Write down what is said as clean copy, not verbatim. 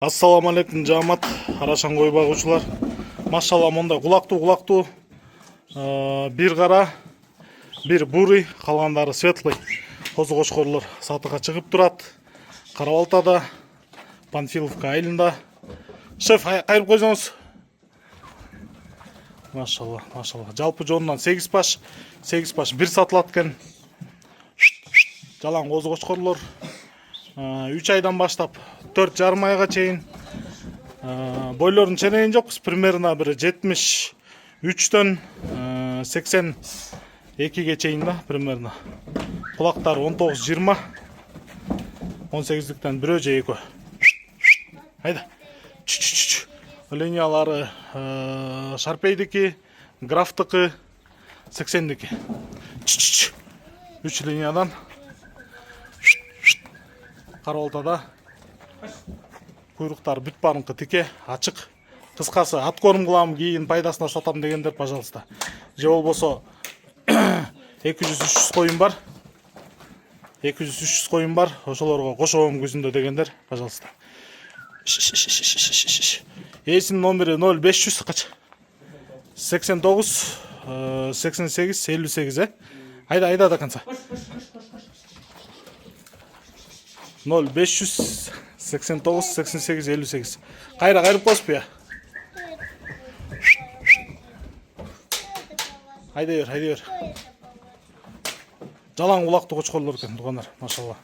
Ассаламу алейкум жамат арашан кой багуучулар. Машалла мондай кулактуу бир кара, бир бурый, калгандары светлый козу кочкорлор сатыга чыгып турат. Карабалтада, Панфиловка айылында. Шеф, кайрып койсоңуз. Машалла. Жалпы жонунан 8 баш бир сатылат экен. Жалаң козу кочкорлор 3 айдан баштап 4,5 айга чейин бойлорун ченейин жокпуз. Примерно бир 73дөн 82ге чейин да, примерно. Кулактары 19-20, 18-діктен бирөө же экөө. Айда. Линиялары Шарпейдики, Графтыкы, 80дики. 3 линиядан Карабалтада куйруктар бүт барыңкы тике, ачык. Кыскасы, ат корум кылам, кийин пайдасына сатам дегендер, пожалуйста. Же болбосо 200-300 коюм бар. 200-300 коюм бар. Ошолорго кошобом күзүндө дегендер, пожалуйста. Эсин номери 0500 кач? 89 88 58, Айда до конца. 0500 89 88 58. Кайрып коюшпу я. Айда бер. Жалаң кулактуу кочкорлор экен, тугандар, машалла.